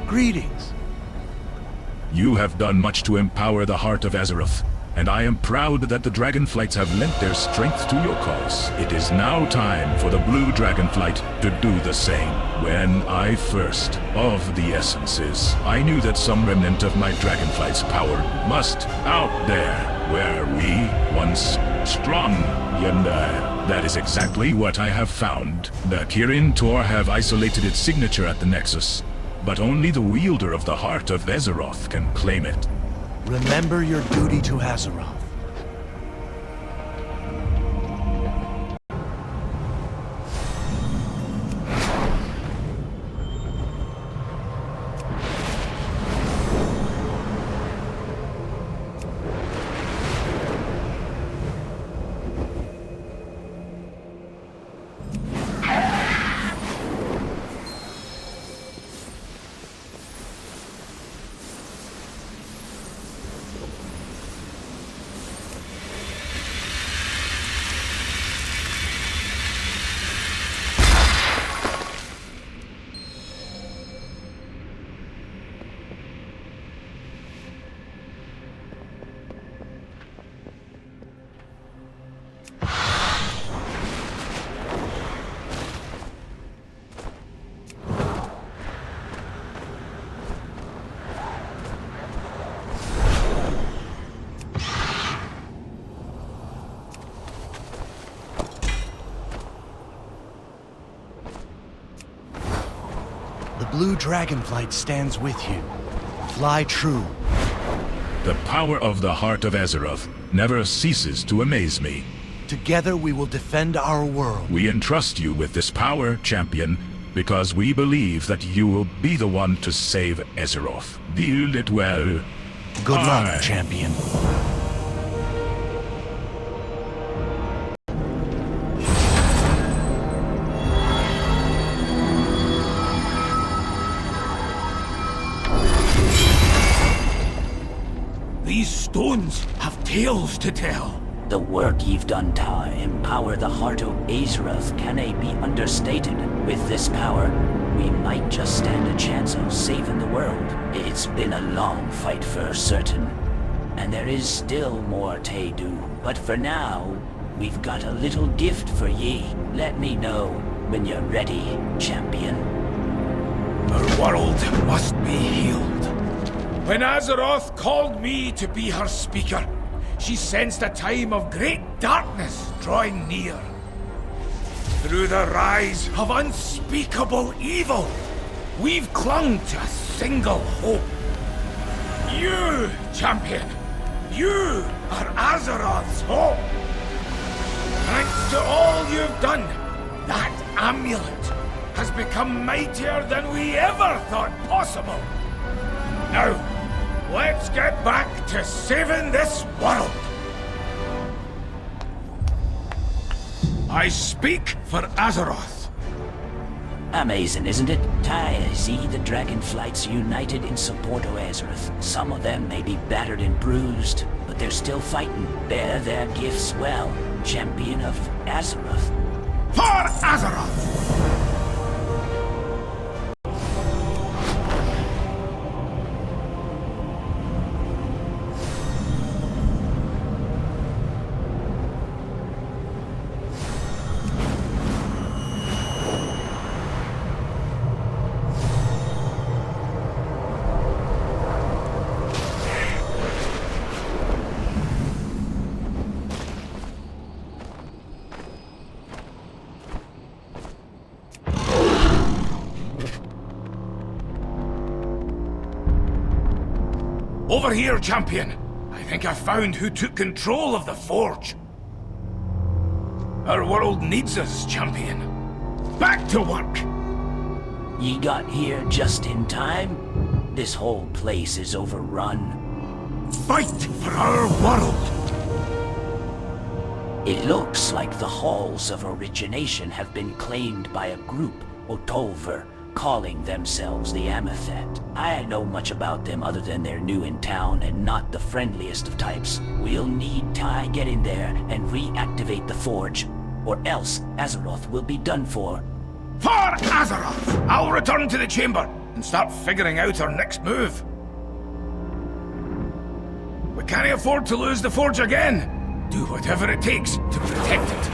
Greetings. You have done much to empower the heart of Azeroth, and I am proud that the Dragonflights have lent their strength to your cause. It is now time for the Blue Dragonflight to do the same. When I first of the essences, I knew that some remnant of my Dragonflight's power must out there, where we once strong. And that is exactly what I have found. The Kirin Tor have isolated its signature at the Nexus, but only the wielder of the heart of Azeroth can claim it. Remember your duty to Azeroth. The Blue Dragonflight stands with you. Fly true. The power of the heart of Azeroth never ceases to amaze me. Together we will defend our world. We entrust you with this power, champion, because we believe that you will be the one to save Azeroth. Wield it well. Good luck, champion. These stones have tales to tell. The work you've done to empower the heart of Azeroth cannot be understated. With this power, we might just stand a chance of saving the world. It's been a long fight for certain, and there is still more to do. But for now, we've got a little gift for ye. Let me know when you're ready, champion. Our world must be healed. When Azeroth called me to be her speaker, she sensed a time of great darkness drawing near. Through the rise of unspeakable evil, we've clung to a single hope. You, champion, you are Azeroth's hope. Thanks to all you've done, that amulet has become mightier than we ever thought possible. Now, let's get back to saving this world. I speak for Azeroth. Amazing, isn't it? I see the Dragonflights united in support of Azeroth. Some of them may be battered and bruised, but they're still fighting. Bear their gifts well, champion of Azeroth. For Azeroth! Over here, champion. I think I found who took control of the forge. Our world needs us, champion. Back to work! Ye got here just in time? This whole place is overrun. Fight for our world! It looks like the Halls of Origination have been claimed by a group, Otolver, calling themselves the Amathet. I don't know much about them other than they're new in town and not the friendliest of types. We'll need to get in there and reactivate the forge, or else Azeroth will be done for. For Azeroth! I'll return to the chamber and and start figuring out our next move. We can't afford to lose the forge again. Do whatever it takes to protect it.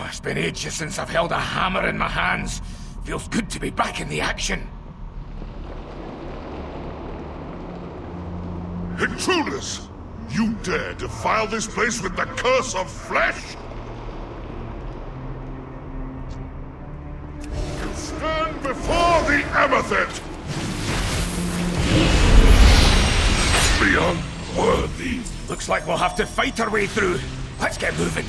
It's been ages since I've held a hammer in my hands. Feels good to be back in the action. Intruders! You dare defile this place with the curse of flesh? You stand before the Amathet! The unworthy. Looks like we'll have to fight our way through. Let's get moving.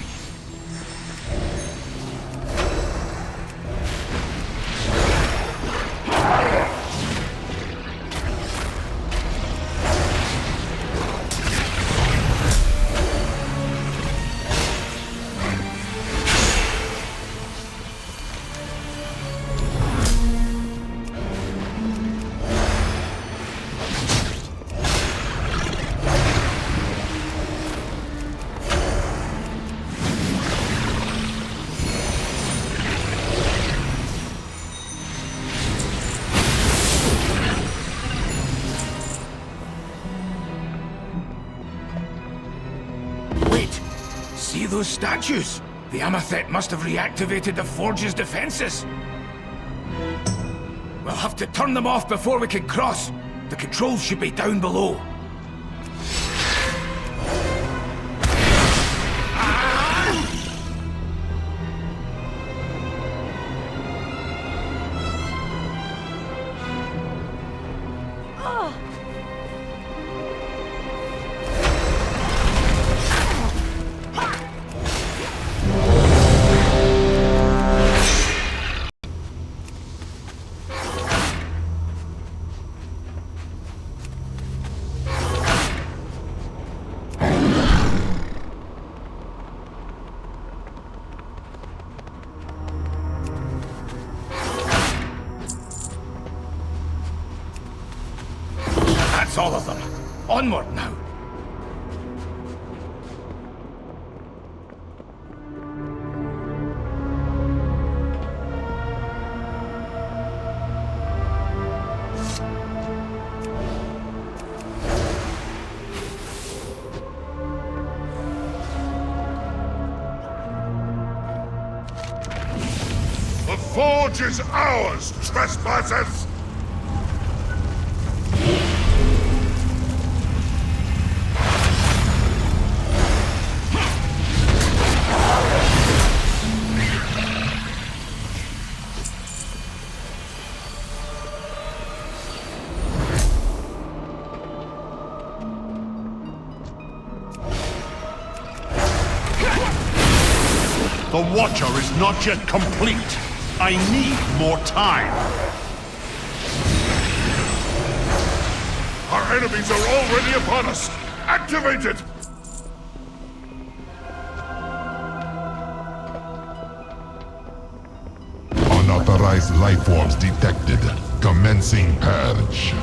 See those statues? The Amathet must have reactivated the forge's defenses. We'll have to turn them off before we can cross. The controls should be down below. That's all of them. Onward now. The forge is ours, trespassers! The Watcher is not yet complete. I need more time. Our enemies are already upon us! Activate it! Unauthorized life forms detected. Commencing purge.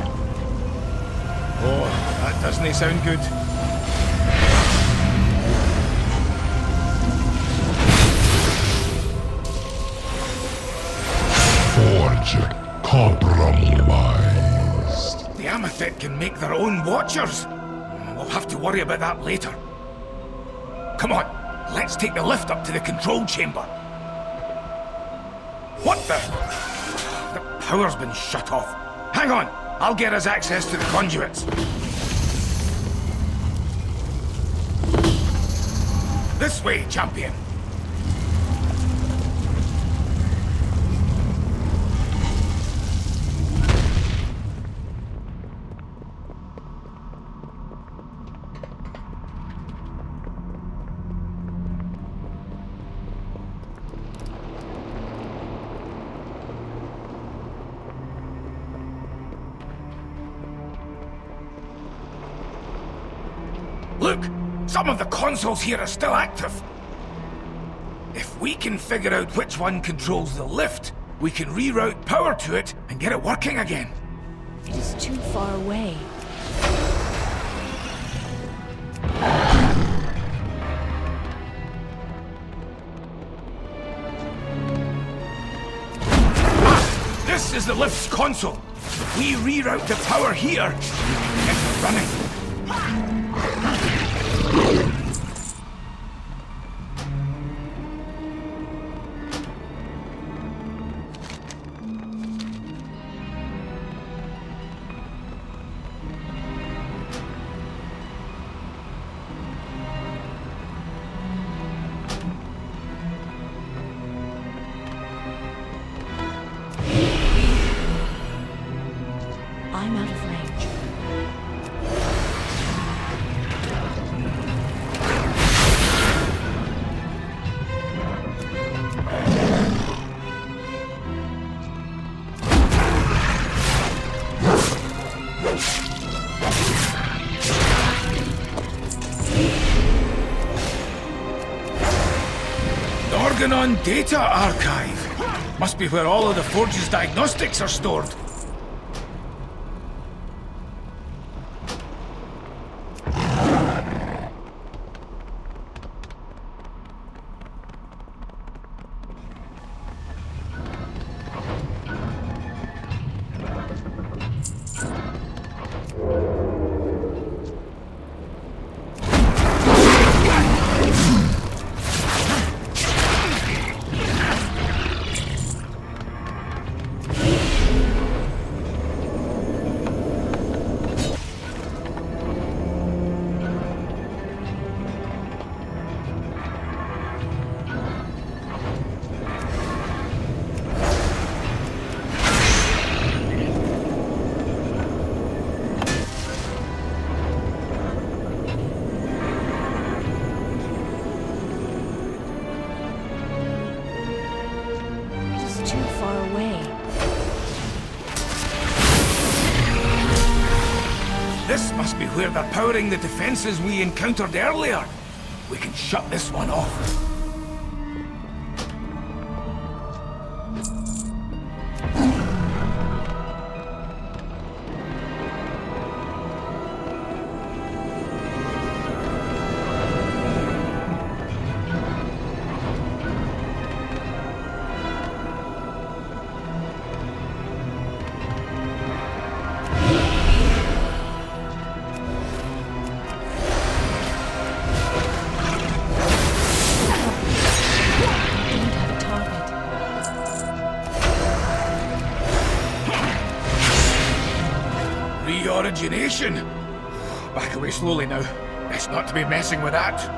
Oh, that doesn't sound good. Forge compromised. The Amathet can make their own Watchers. We'll have to worry about that later. Come on, let's take the lift up to the control chamber. What the? The power's been shut off. Hang on, I'll get us access to the conduits. This way, champion. Look! Some of the consoles here are still active. If we can figure out which one controls the lift, we can reroute power to it and get it working again. It is too far away. This is the lift's console. If we reroute the power here, we can get it running. I'm out of range. Organon Data Archive. Must be where all of the Forge's diagnostics are stored. This must be where they're powering the defenses we encountered earlier. We can shut this one off. Origination. Back away slowly now. Best not to be messing with that.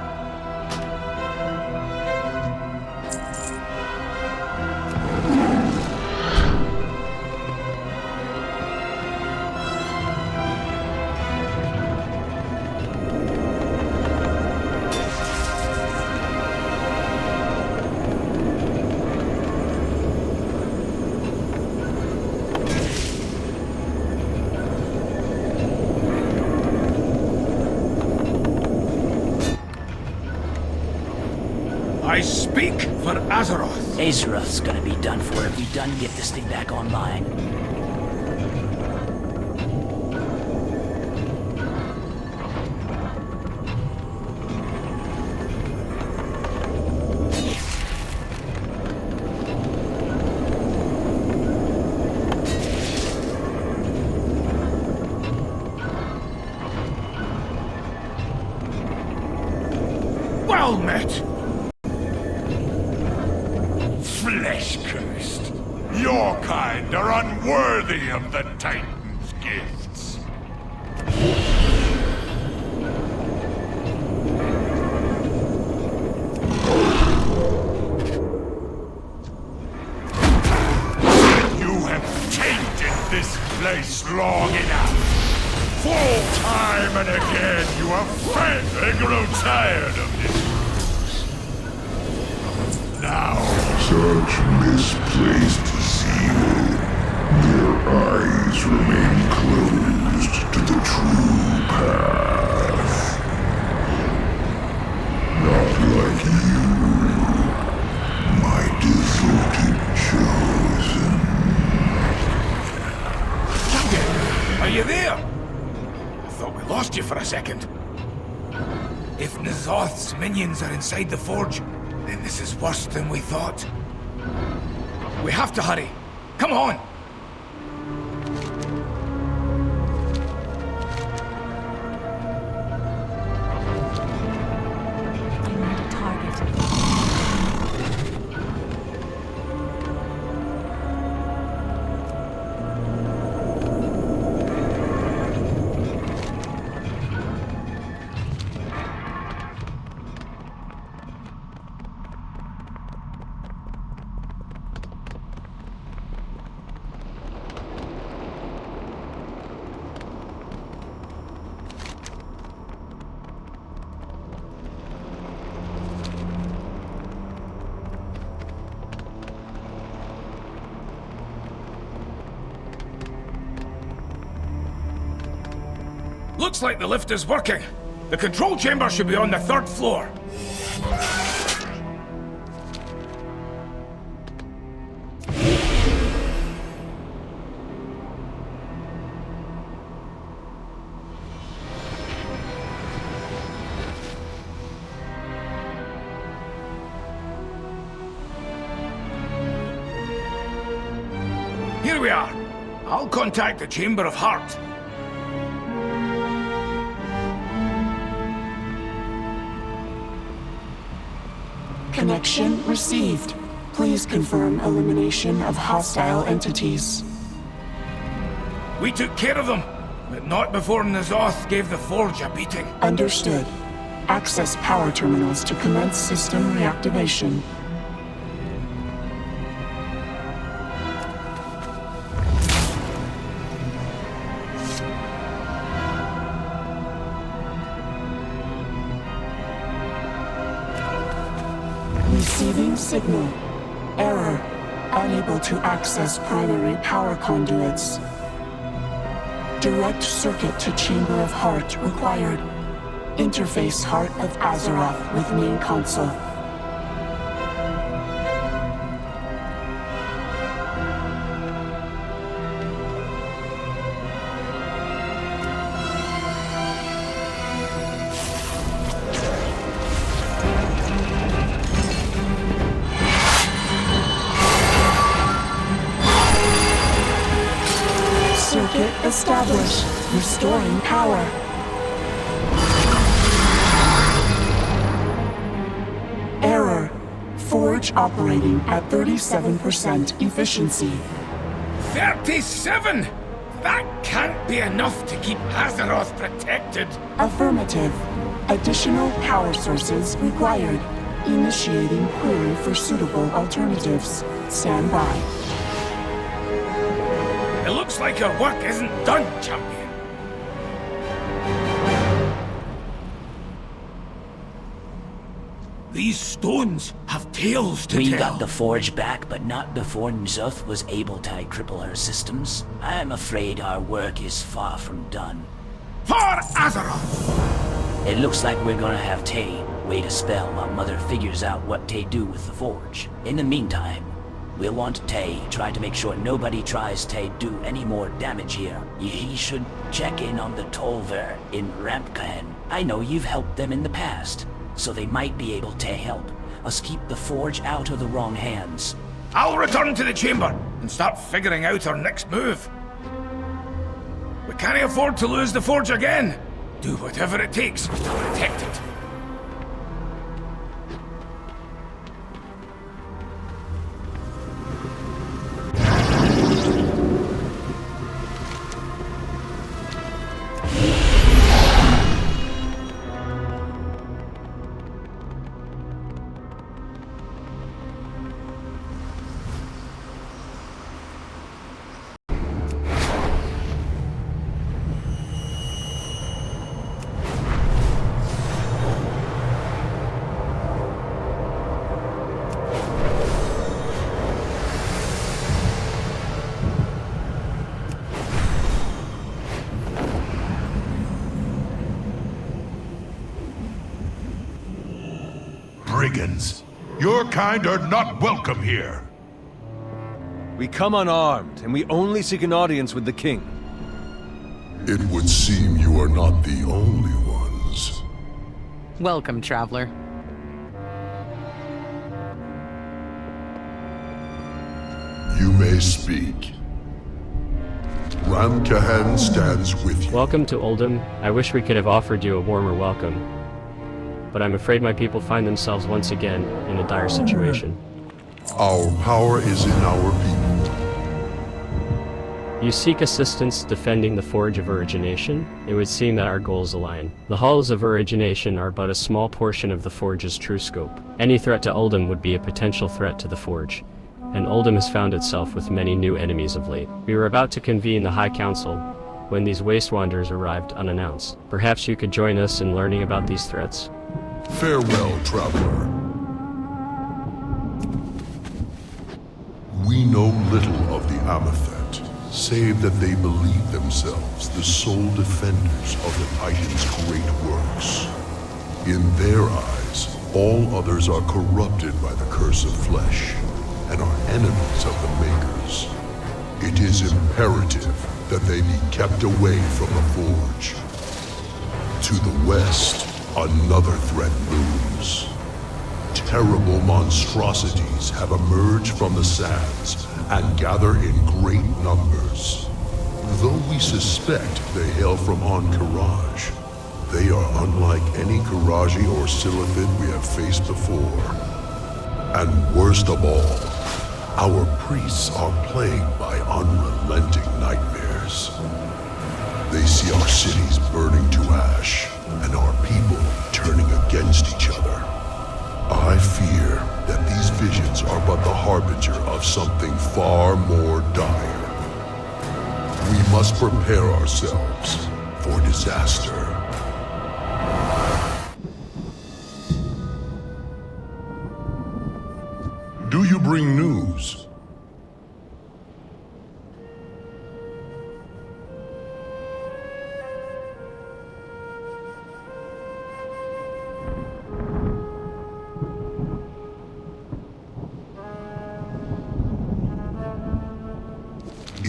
I speak for Azeroth. Azeroth's gonna be done for if we done get this thing back online. Well met. Flesh-cursed. Your kind are unworthy of the Titan's gifts. You have tainted this place long enough. Full time and again, you have fed and grown tired of this. Now, Such misplaced zeal. Their eyes remain closed to the true path. Not like you, my devoted chosen. Are you there? I thought we lost you for a second. If N'Zoth's minions are inside the forge, then this is worse than we thought. We have to hurry. Come on! I need a target. Looks like the lift is working. The control chamber should be on the 3rd floor. Here we are. I'll contact the Chamber of Heart. Connection received. Please confirm elimination of hostile entities. We took care of them, but not before N'Zoth gave the forge a beating. Understood. Access power terminals to commence system reactivation. Receiving signal. Error. Unable to access primary power conduits. Direct circuit to Chamber of Heart required. Interface Heart of Azeroth with main console. Circuit established. Restoring power. Error. Forge operating at 37% efficiency. 37? That can't be enough to keep Azeroth protected. Affirmative. Additional power sources required. Initiating query for suitable alternatives. Stand by. It looks like our work isn't done, champion. These stones have tales to We tell. got the forge back, but not before N'Zoth was able to cripple her systems. I'm afraid our work is far from done. For Azeroth! It looks like we're gonna have Tay wait a spell while Mother figures out what Tay do with the forge. In the meantime, we'll want Tay try to make sure nobody tries to do any more damage here. He should check in on the Tolver in Rampkan. I know you've helped them in the past, so they might be able to help us keep the forge out of the wrong hands. I'll return to the chamber and start figuring out our next move. We can't afford to lose the forge again. Do whatever it takes to protect it. Brigands, your kind are not welcome here. We come unarmed, and we only seek an audience with the king. It would seem you are not the only ones. Welcome, traveler. You may speak. Ramkahan stands with you. Welcome to Uldum. I wish we could have offered you a warmer welcome. But I'm afraid my people find themselves once again in a dire situation. Our power is in our people. You seek assistance defending the Forge of Origination? It would seem that our goals align. The Halls of Origination are but a small portion of the Forge's true scope. Any threat to Uldum would be a potential threat to the Forge, and Uldum has found itself with many new enemies of late. We were about to convene the High Council when these Waste Wanderers arrived unannounced. Perhaps you could join us in learning about these threats? Farewell, traveler. We know little of the Amathet, save that they believe themselves the sole defenders of the Titan's great works. In their eyes, all others are corrupted by the curse of flesh, and are enemies of the Makers. It is imperative that they be kept away from the Forge. To the west, another threat looms. Terrible monstrosities have emerged from the sands and gather in great numbers. Though we suspect they hail from Ankh-Karaj, they are unlike any Karaji or Silithid we have faced before. And worst of all, our priests are plagued by unrelenting nightmares. They see our cities burning to ash, and our people turning against each other. I fear that these visions are but the harbinger of something far more dire. We must prepare ourselves for disaster. Do you bring news?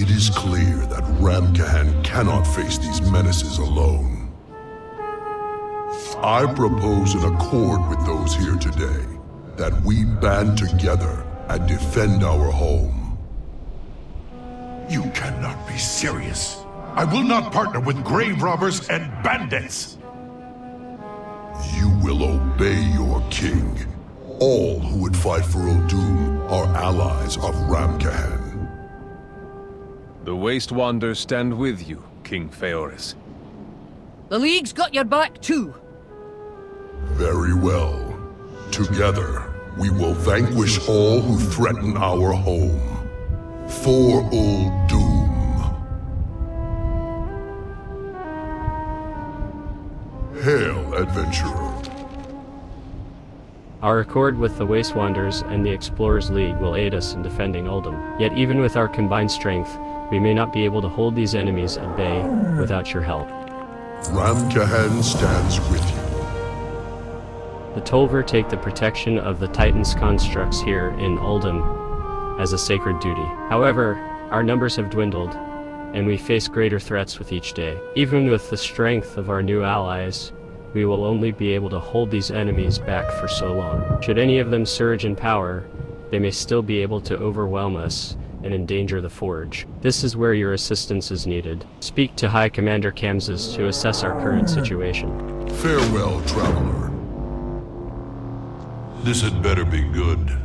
It is clear that Ramkahan cannot face these menaces alone. I propose an accord with those here today, that we band together and defend our home. You cannot be serious. I will not partner with grave robbers and bandits. You will obey your king. All who would fight for Uldum are allies of Ramkahan. The Waste Wanderers stand with you, King Phaoris. The League's got your back too. Very well. Together, we will vanquish all who threaten our home. For Uldum. Hail, adventurer. Our accord with the Waste Wanderers and the Explorers League will aid us in defending Uldum. Yet even with our combined strength, we may not be able to hold these enemies at bay without your help. Ramkahan stands with you. The Tolver take the protection of the Titan's constructs here in Uldum as a sacred duty. However, our numbers have dwindled, and we face greater threats with each day. Even with the strength of our new allies, we will only be able to hold these enemies back for so long. Should any of them surge in power, they may still be able to overwhelm us and endanger the Forge. This is where your assistance is needed. Speak to High Commander Kamzas to assess our current situation. Farewell, traveler. This had better be good.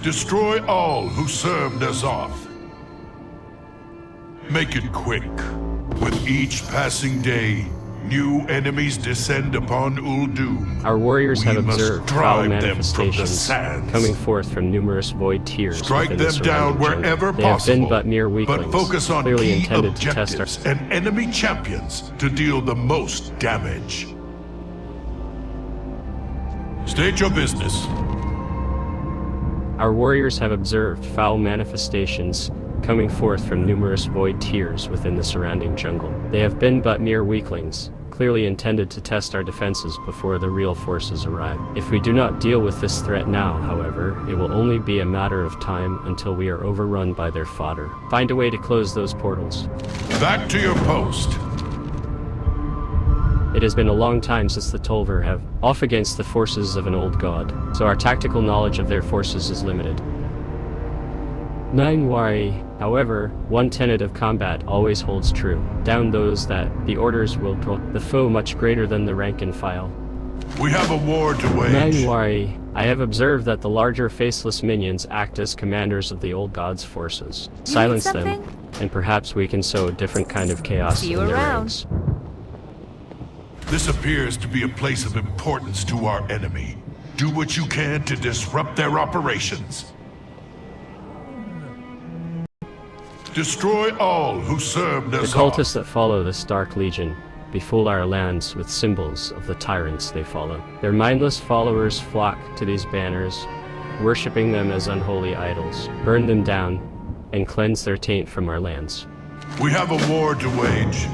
Destroy all who served Azeroth. Make it quick. With each passing day, new enemies descend upon Uldum. Our warriors have observed foul drive them from the manifestations sands. coming forth from numerous void tiers. Strike within them the down surrounding wherever jungle. They have possible, been but mere weaklings, but focus on clearly key intended to test our... objectives and enemy champions to deal the most damage. State your business. Our warriors have observed foul manifestations coming forth from numerous void tiers within the surrounding jungle. They have been but mere weaklings, clearly intended to test our defenses before the real forces arrive. If we do not deal with this threat now, however, it will only be a matter of time until we are overrun by their fodder. Find a way to close those portals. Back to your post. It has been a long time since the Tolver have off against the forces of an old god, so our tactical knowledge of their forces is limited. However, one tenet of combat always holds true. Down those that the orders will draw the foe much greater than the rank and file. We have a war to wage. I have observed that the larger faceless minions act as commanders of the old god's forces. Silence them, and perhaps we can sow a different kind of chaos in their ranks. This appears to be a place of importance to our enemy. Do what you can to disrupt their operations. Destroy all who serve Azeroth. The cultists that follow this Dark Legion befool our lands with symbols of the tyrants they follow. Their mindless followers flock to these banners, worshipping them as unholy idols. Burn them down, and cleanse their taint from our lands. We have a war to wage.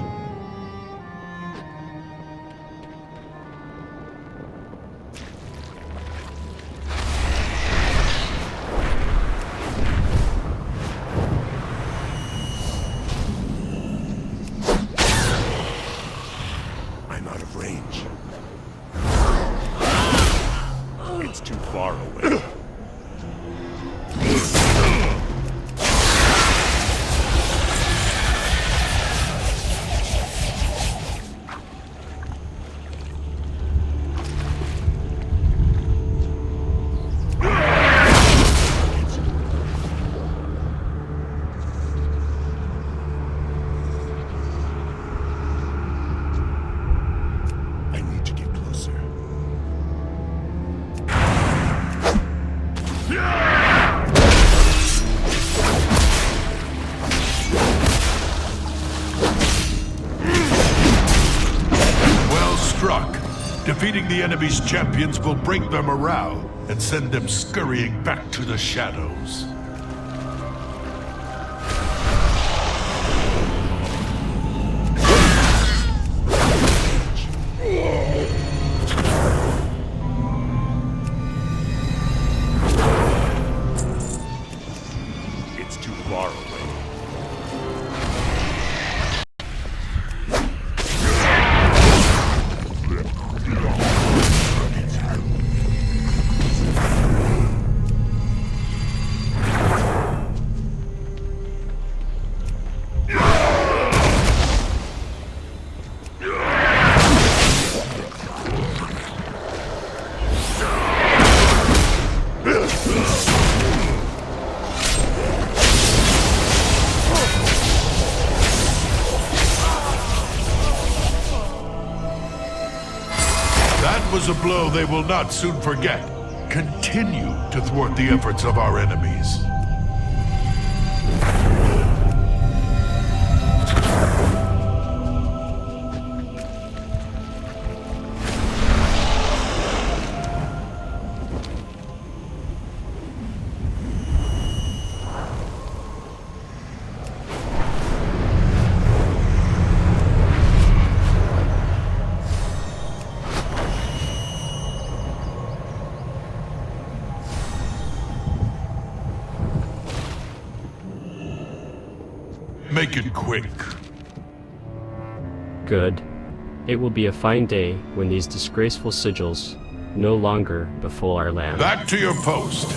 Defeating the enemy's champions will break their morale and send them scurrying back to the shadows. It's too far away. Was a blow they will not soon forget. Continue to thwart the efforts of our enemies. Make it quick. Good. It will be a fine day when these disgraceful sigils no longer befool our land. Back to your post.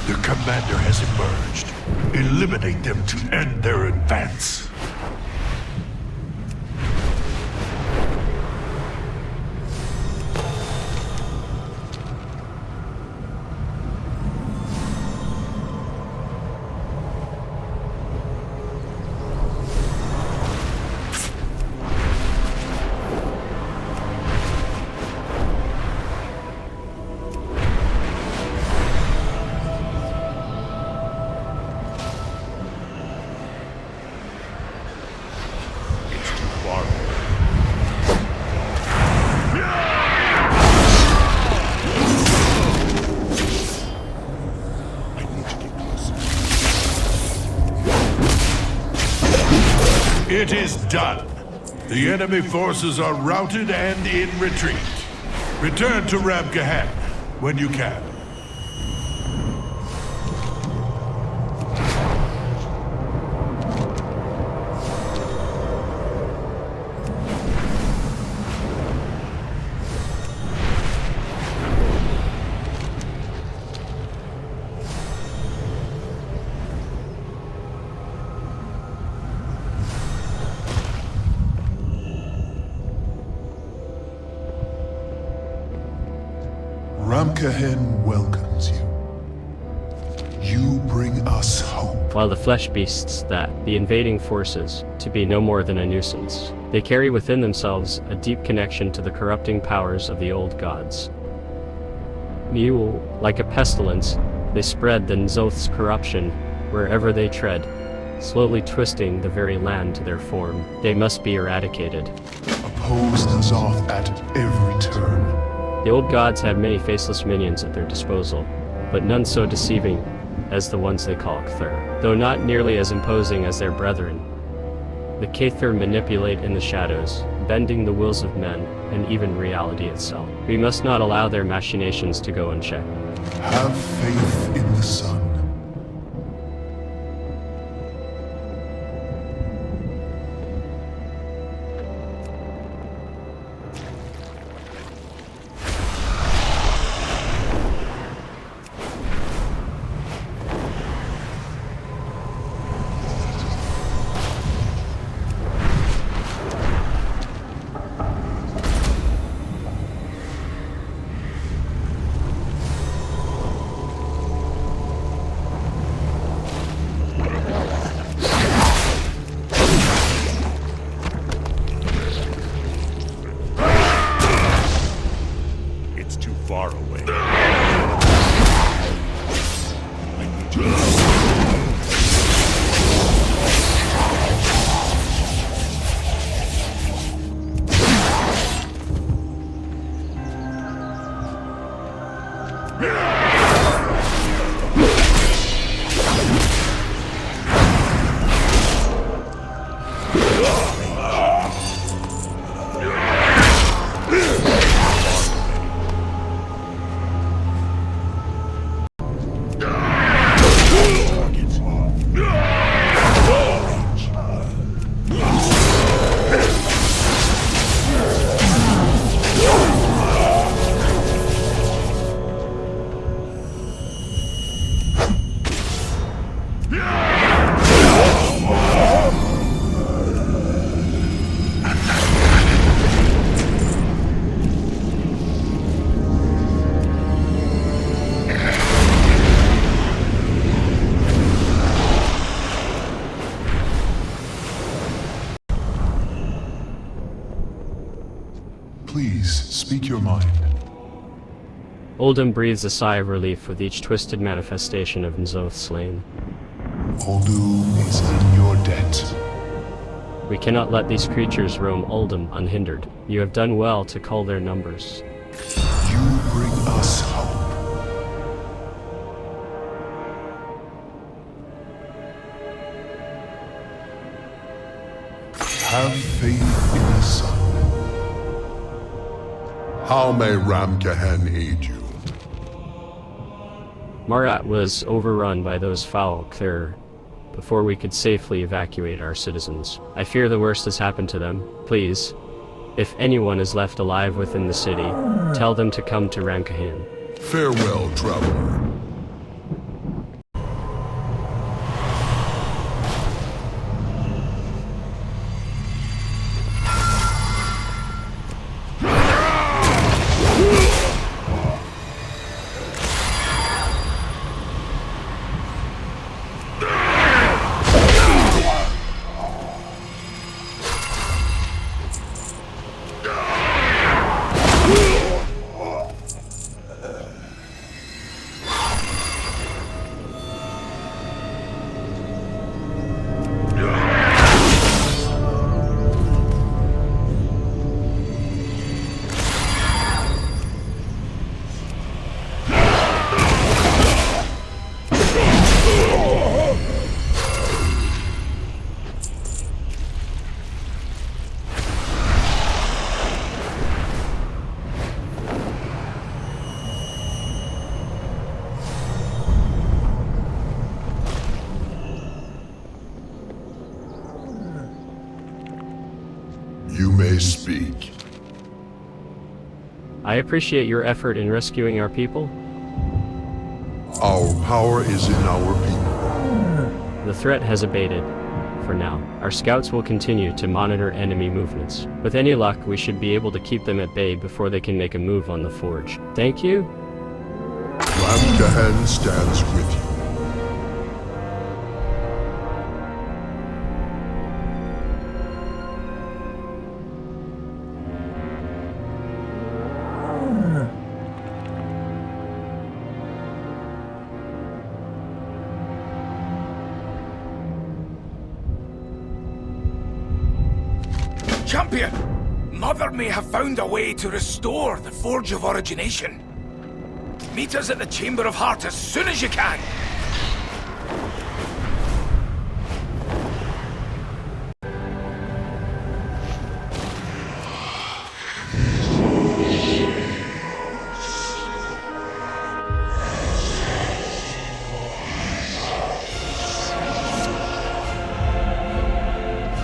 The commander has emerged. Eliminate them to end their advance. It is done. The enemy forces are routed and in retreat. Return to Ramkahan when you can. Ramkahan welcomes you. You bring us hope. While the flesh beasts that, the invading forces, to be no more than a nuisance. They carry within themselves a deep connection to the corrupting powers of the old gods. Mule, like a pestilence, they spread the N'Zoth's corruption wherever they tread, slowly twisting the very land to their form. They must be eradicated. Oppose N'Zoth at every turn. The old gods have many faceless minions at their disposal, but none so deceiving as the ones they call K'thir. Though not nearly as imposing as their brethren, the K'thir manipulate in the shadows, bending the wills of men and even reality itself. We must not allow their machinations to go unchecked. Have faith in the sun. Please, speak your mind. Uldum breathes a sigh of relief with each twisted manifestation of N'Zoth slain. Uldum is in your debt. We cannot let these creatures roam Uldum unhindered. You have done well to cull their numbers. You bring us hope. Have faith in the sun. How may Ramkahan aid you? Marat was overrun by those foul K'thir before we could safely evacuate our citizens. I fear the worst has happened to them. Please, If anyone is left alive within the city, tell them to come to Rankahan. Farewell, traveler. You may speak. I appreciate your effort in rescuing our people. Our power is in our people. The threat has abated, for now. Our scouts will continue to monitor enemy movements. With any luck, we should be able to keep them at bay before they can make a move on the forge. Thank you. Rankahan stands with you. Champion! Mother may have found a way to restore the Forge of Origination. Meet us at the Chamber of Heart as soon as you can!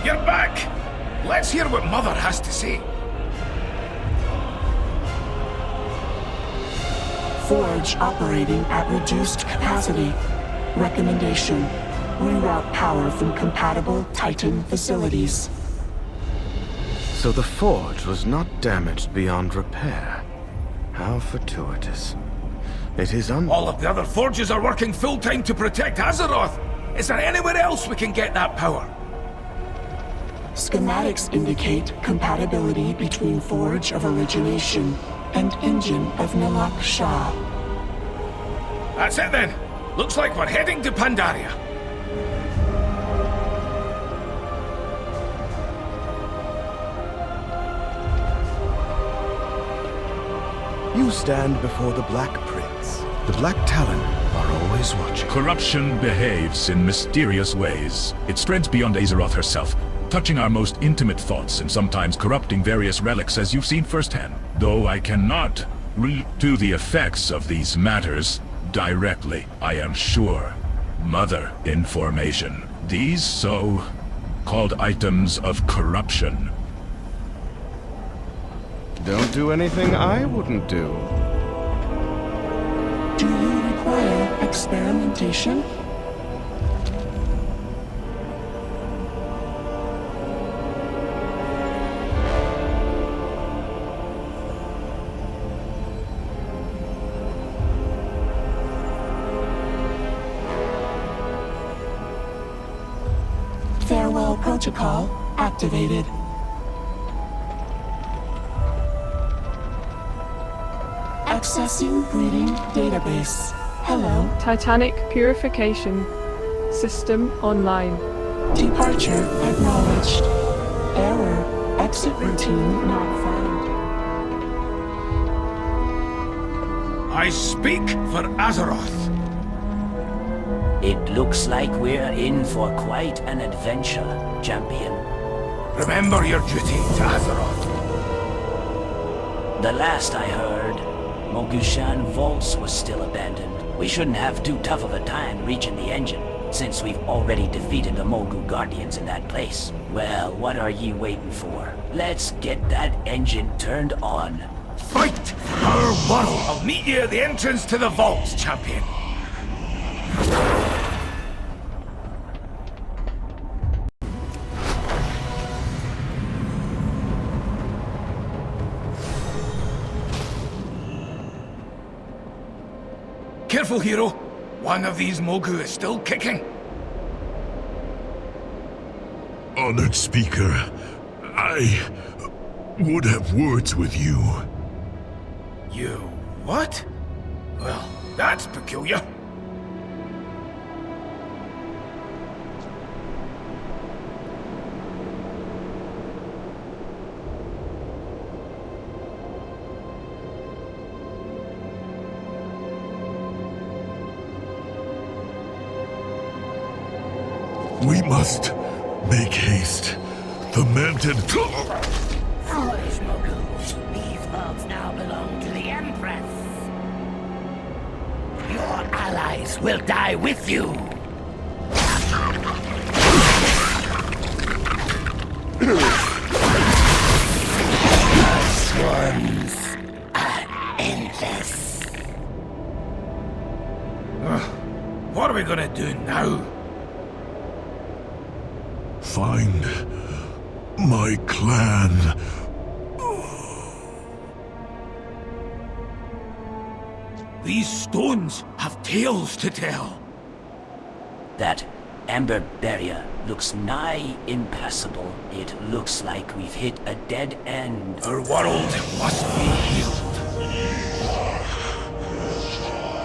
You're back! Let's hear what Mother has to say. Forge operating at reduced capacity. Recommendation: reroute power from compatible Titan facilities. So the forge was not damaged beyond repair. How fortuitous. It is All of the other forges are working full-time to protect Azeroth. Is there anywhere else we can get that power? Schematics indicate compatibility between Forge of Origination and Engine of Nilak Shah. That's it then. Looks like we're heading to Pandaria. You stand before the Black Prince. The Black Talon are always watching. Corruption behaves in mysterious ways. It spreads beyond Azeroth herself, touching our most intimate thoughts and sometimes corrupting various relics as you've seen firsthand. Though I cannot read to the effects of these matters directly, I am sure. Mother information. These so-called items of corruption. Don't do anything I wouldn't do. Do you require experimentation? Farewell protocol activated. Accessing breeding database. Hello. Titanic purification. System online. Departure acknowledged. Error. Exit routine not found. I speak for Azeroth. It looks like we're in for quite an adventure, champion. Remember your duty to Azeroth. The last I heard, Mogushan Vaults was still abandoned. We shouldn't have too tough of a time reaching the engine. since we've already defeated the Mogu Guardians in that place. Well, what are ye waiting for? Let's get that engine turned on. Fight our world! I'll meet you at the entrance to the vaults, champion. Careful, hero. One of these Mogu is still kicking. Honored speaker, I would have words with you. You what? Well, that's peculiar. We must make haste. The Manted... Foolish Mogus. These vaults now belong to the Empress. Your allies will die with you. The swarms are endless. What are we gonna do now? Find my clan. These stones have tales to tell. That amber barrier looks nigh impassable. It looks like we've hit a dead end. Our world must be healed.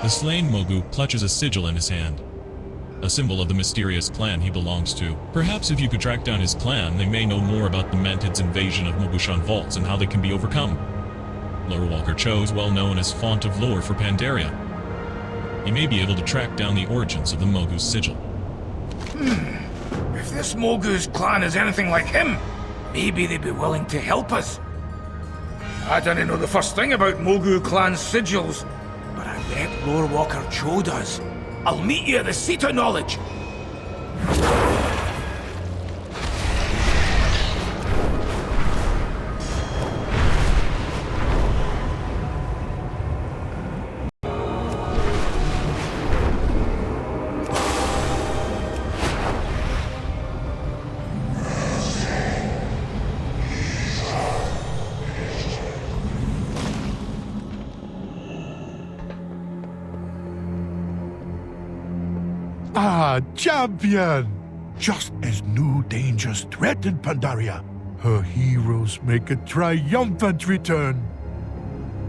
The slain Mogu clutches a sigil in his hand, a symbol of the mysterious clan he belongs to. Perhaps if you could track down his clan, they may know more about the Mantid's invasion of Mogushan vaults and how they can be overcome. Lorewalker Cho is well known as font of lore for Pandaria. He may be able to track down the origins of the Mogu's sigil. If this Mogu's clan is anything like him, maybe they'd be willing to help us. I don't know the first thing about Mogu clan's sigils, but I bet Lorewalker Cho does. I'll meet you at the seat of knowledge. Ah, champion! Just as new dangers threaten Pandaria, her heroes make a triumphant return.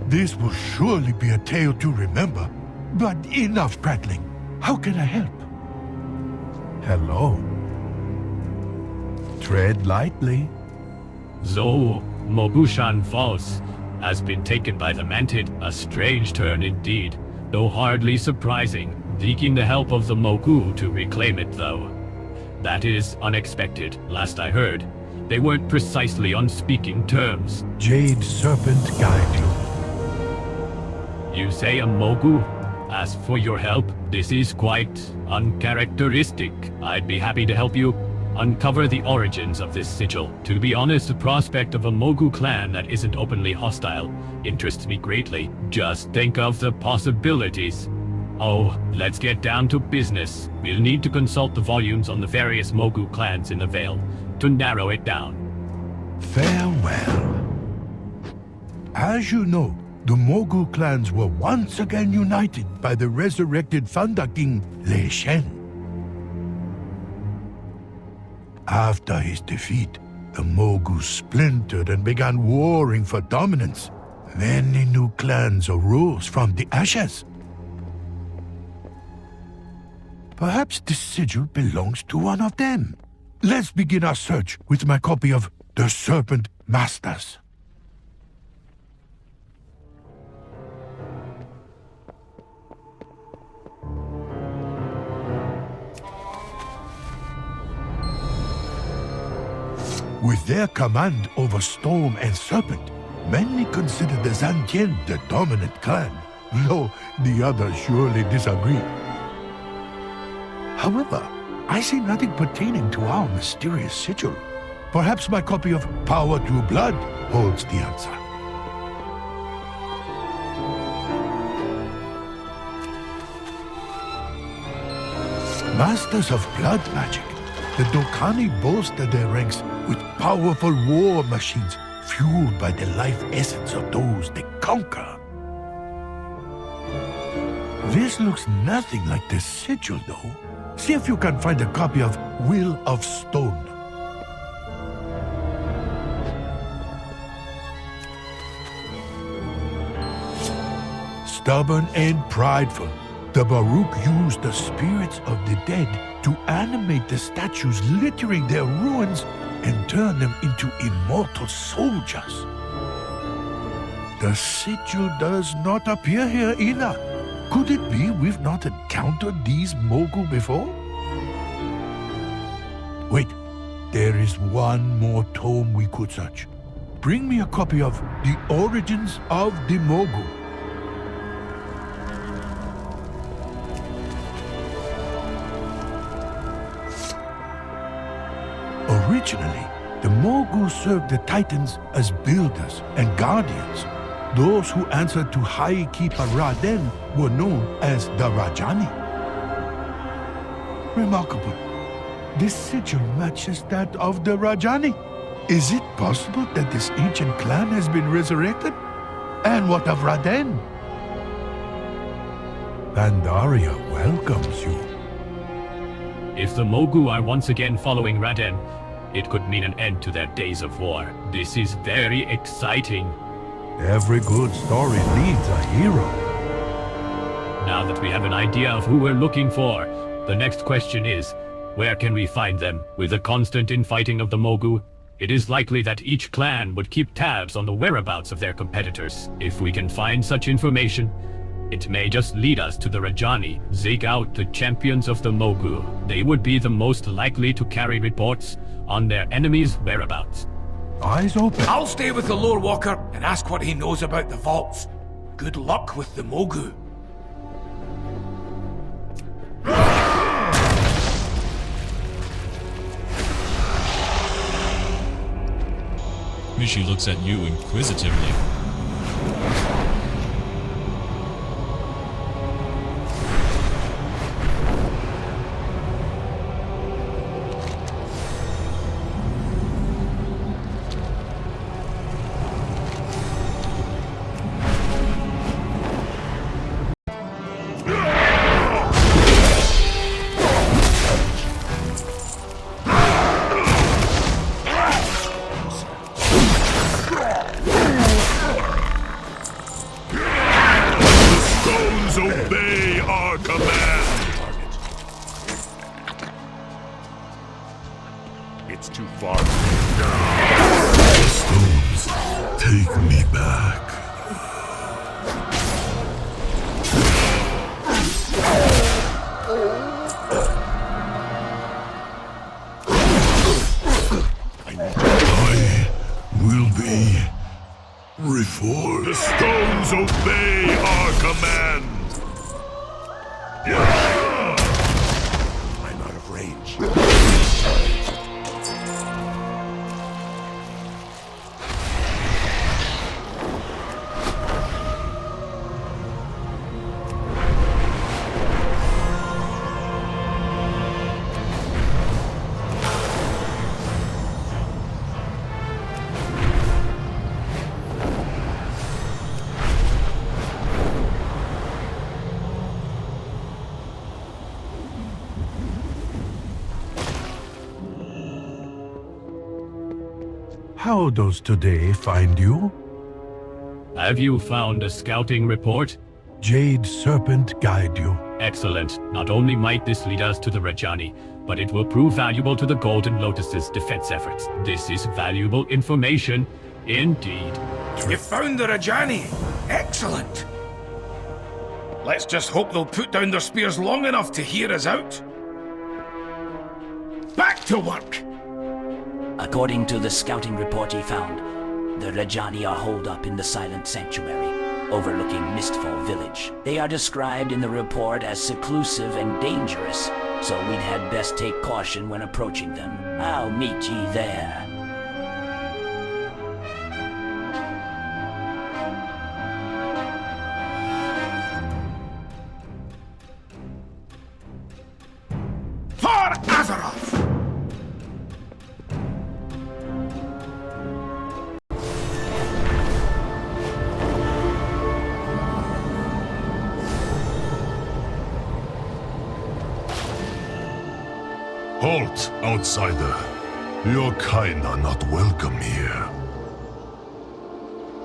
This will surely be a tale to remember, but enough prattling. How can I help? Hello? Tread lightly. So, Mogushan Falls has been taken by the Mantid, a strange turn indeed, though hardly surprising. Seeking the help of the Mogu to reclaim it, though. That is unexpected, last I heard. They weren't precisely on speaking terms. Jade Serpent guide you. You say a Mogu? Ask for your help? This is quite uncharacteristic. I'd be happy to help you uncover the origins of this sigil. To be honest, the prospect of a Mogu clan that isn't openly hostile interests me greatly. Just think of the possibilities. Oh, let's get down to business. We'll need to consult the volumes on the various Mogu clans in the Vale to narrow it down. Farewell. As you know, the Mogu clans were once again united by the resurrected Thunder King, Lei Shen. After his defeat, the Mogu splintered and began warring for dominance. Many new clans arose from the ashes. Perhaps this sigil belongs to one of them. Let's begin our search with my copy of The Serpent Masters. With their command over Storm and Serpent, many consider the Zantien the dominant clan, though the others surely disagree. However, I see nothing pertaining to our mysterious sigil. Perhaps my copy of Power to Blood holds the answer. Masters of blood magic, the Dokani bolster their ranks with powerful war machines fueled by the life essence of those they conquer. This looks nothing like the sigil, though. See if you can find a copy of Will of Stone. Stubborn and prideful, the Baruch used the spirits of the dead to animate the statues littering their ruins and turn them into immortal soldiers. The sigil does not appear here either. Could it be we've not encountered these Mogu before? Wait, there is one more tome we could search. Bring me a copy of The Origins of the Mogu. Originally, the Mogu served the Titans as builders and guardians. Those who answered to High Keeper Raden were known as the Rajani. Remarkable. This sigil matches that of the Rajani. Is it possible that this ancient clan has been resurrected? And what of Raden? Pandaria welcomes you. If the Mogu are once again following Raden, it could mean an end to their days of war. This is very exciting. Every good story needs a hero. Now that we have an idea of who we're looking for, the next question is, where can we find them? With the constant infighting of the Mogu, it is likely that each clan would keep tabs on the whereabouts of their competitors. If we can find such information, it may just lead us to the Rajani, zig out the champions of the Mogu. They would be the most likely to carry reports on their enemies' whereabouts. Eyes open. I'll stay with the Lore Walker and ask what he knows about the vaults. Good luck with the Mogu. Mishi looks at you inquisitively. Obey our command! It's too far. Stones, take me back. I will be reformed. The stones obey our command! I'm out of range. How does today find you? Have you found a scouting report? Jade Serpent guide you. Excellent. Not only might this lead us to the Rajani, but it will prove valuable to the Golden Lotus's defense efforts. This is valuable information, indeed. You found the Rajani. Excellent. Let's just hope they'll put down their spears long enough to hear us out. Back to work! According to the scouting report he found, the Rajani are holed up in the Silent Sanctuary, overlooking Mistfall Village. They are described in the report as seclusive and dangerous, so we'd had best take caution when approaching them. I'll meet ye there. For Azeroth! Halt, outsider. Your kind are not welcome here.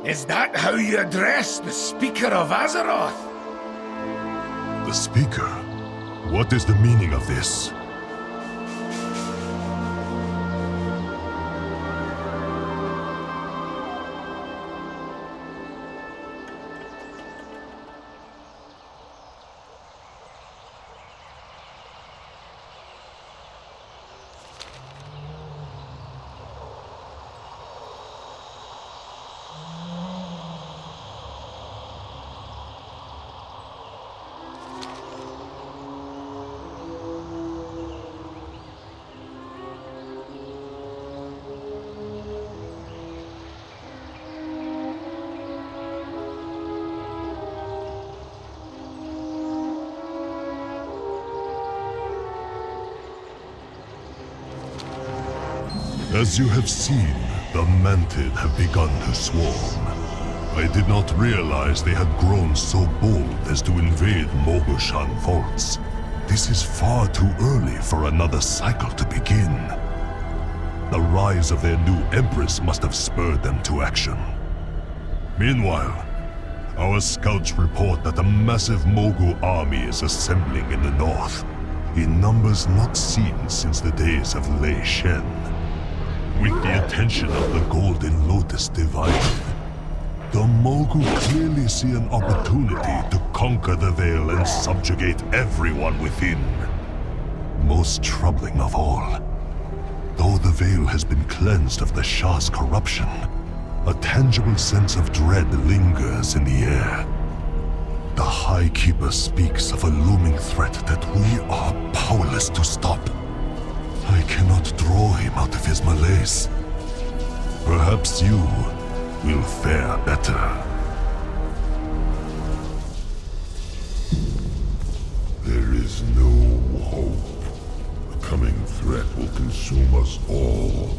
Is that how you address the Speaker of Azeroth? The Speaker? What is the meaning of this? As you have seen, the Mantid have begun to swarm. I did not realize they had grown so bold as to invade Mogushan vaults. This is far too early for another cycle to begin. The rise of their new Empress must have spurred them to action. Meanwhile, our scouts report that a massive Mogu army is assembling in the north, in numbers not seen since the days of Lei Shen. With the attention of the Golden Lotus divided, the Mogu clearly see an opportunity to conquer the Veil and subjugate everyone within. Most troubling of all, though the Veil has been cleansed of the Shah's corruption, a tangible sense of dread lingers in the air. The High Keeper speaks of a looming threat that we are powerless to stop. I cannot draw him out of his malaise. Perhaps you will fare better. There is no hope. The coming threat will consume us all.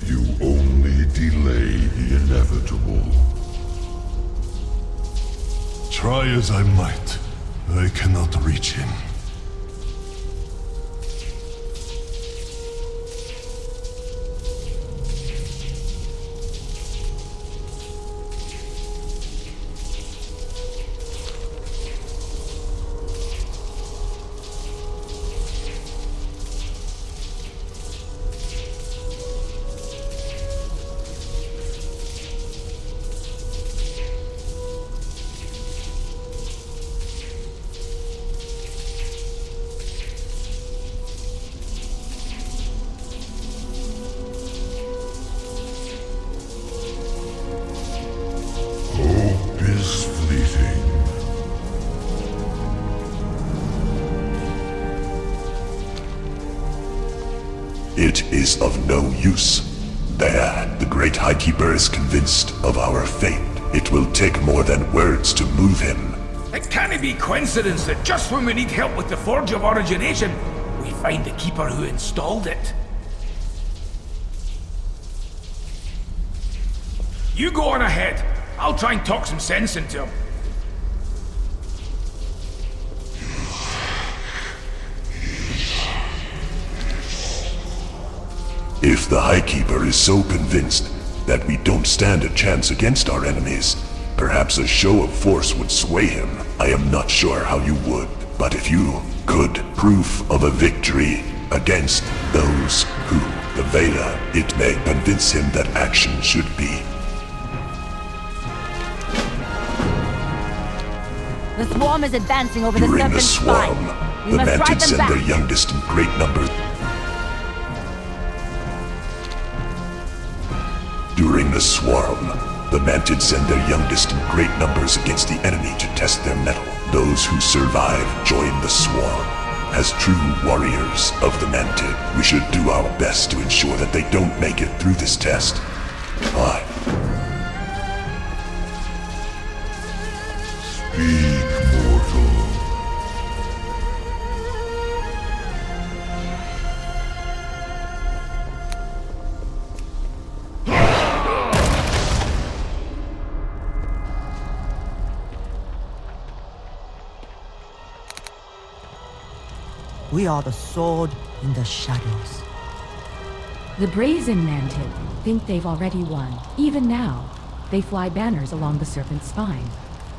You only delay the inevitable. Try as I might, I cannot reach him. It is of no use. There, the great High Keeper is convinced of our fate. It will take more than words to move him. It can't be coincidence that just when we need help with the Forge of Origination, we find the Keeper who installed it. You go on ahead. I'll try and talk some sense into him. If the High Keeper is so convinced that we don't stand a chance against our enemies, perhaps a show of force would sway him. I am not sure how you would, but if you could proof of a victory against those who the Veda, it may convince him that action should be. The swarm is advancing over the During the serpent's swarm, spine. the Mantid send their youngest in great numbers. During the Mantid send their youngest in great numbers against the enemy to test their mettle. Those who survive join the swarm. As true warriors of the Mantid, we should do our best to ensure that they don't make it through this test. Aye. Speak, mortal. We are the sword in the shadows. The brazen Mantid think they've already won. Even now, they fly banners along the serpent's spine,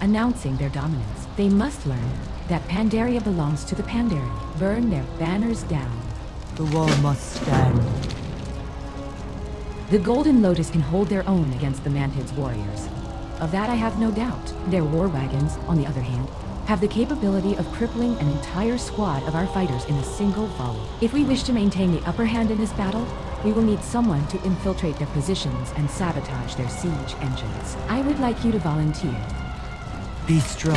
announcing their dominance. They must learn that Pandaria belongs to the Pandaren. Burn their banners down. The war must stand. The Golden Lotus can hold their own against the Mantid's warriors. Of that I have no doubt. Their war wagons, on the other hand, have the capability of crippling an entire squad of our fighters in a single volley. If we wish to maintain the upper hand in this battle, we will need someone to infiltrate their positions and sabotage their siege engines. I would like you to volunteer. Be strong.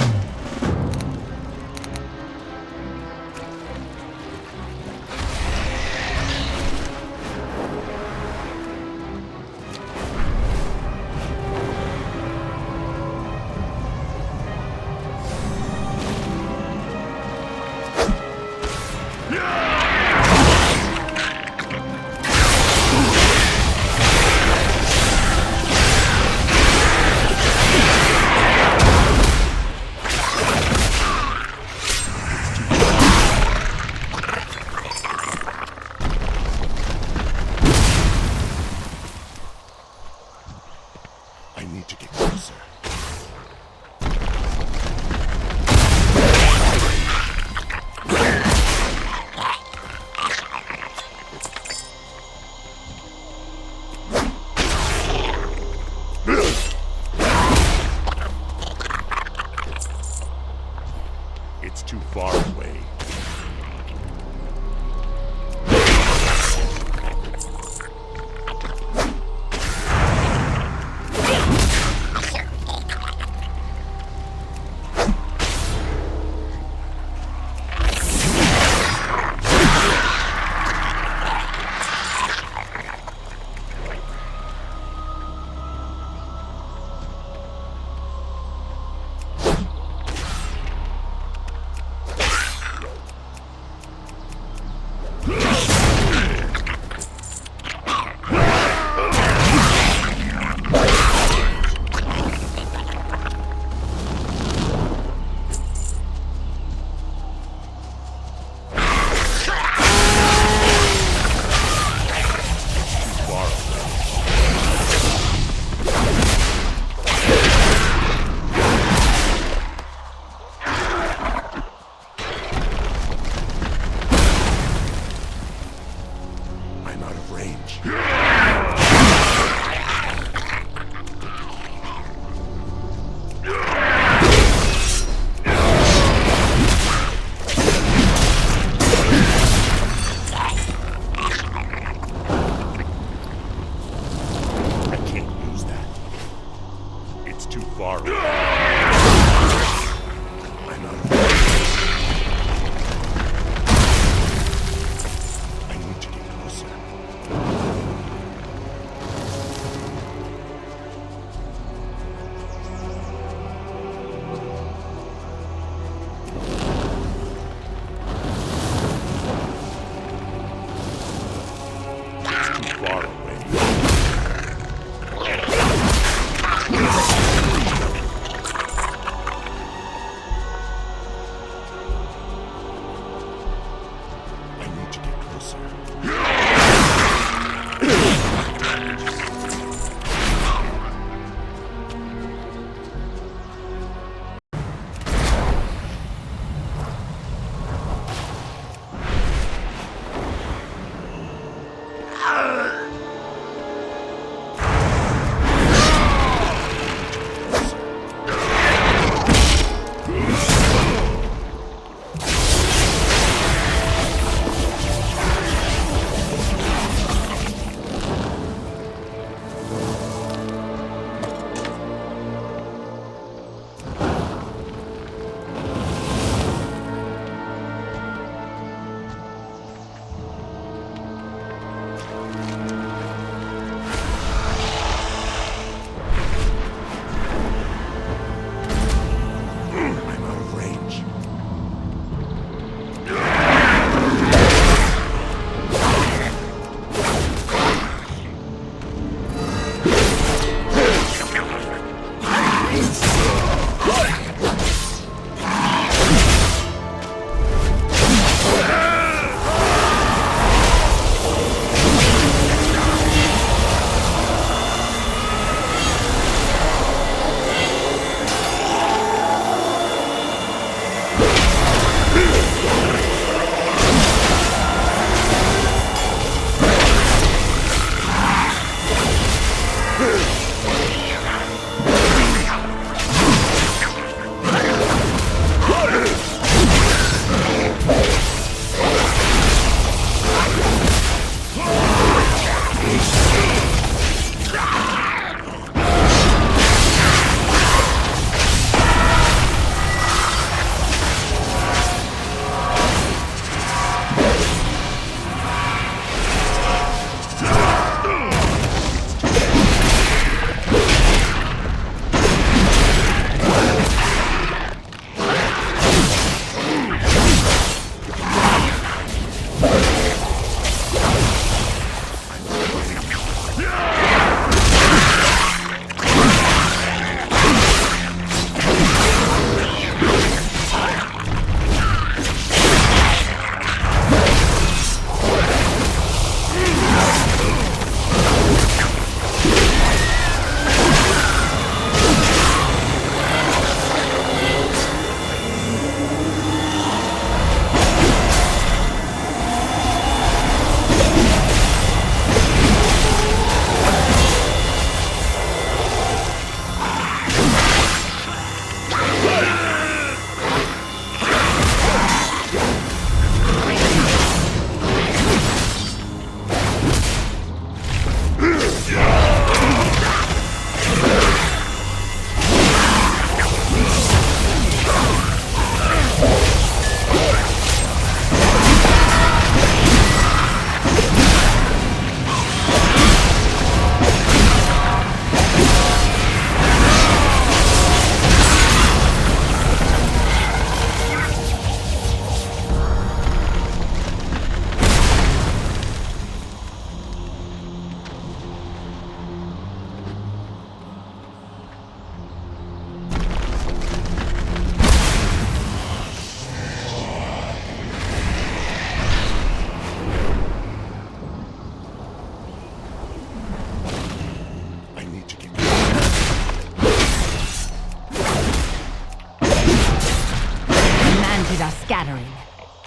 Are scattering.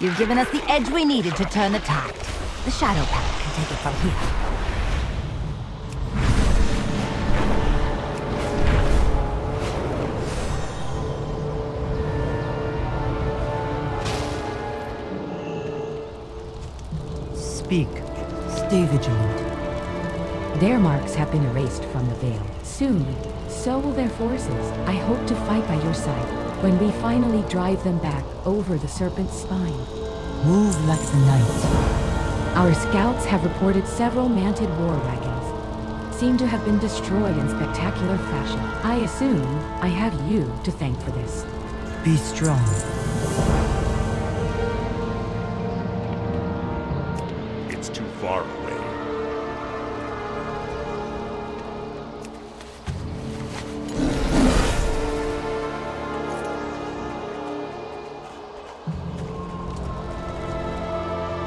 You've given us the edge we needed to turn the tide. The Shadow Pact can take it from here. Speak. Stay vigilant. Their marks have been erased from the Veil. Soon, so will their forces. I hope to fight by your side when we finally drive them back over the Serpent's spine. Move like the night. Our scouts have reported several manted war wagons. Seem to have been destroyed in spectacular fashion. I assume I have you to thank for this. Be strong. It's too far away.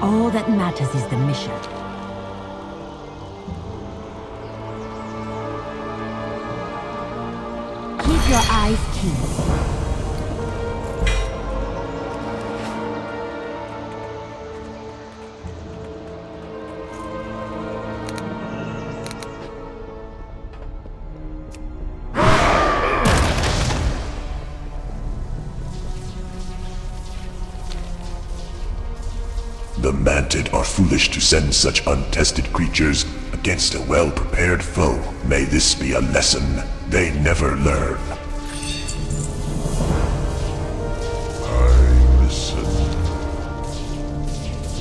All that matters is the mission. Keep your eyes keen. The Manted are foolish to send such untested creatures against a well-prepared foe. May this be a lesson they never learn. I listen.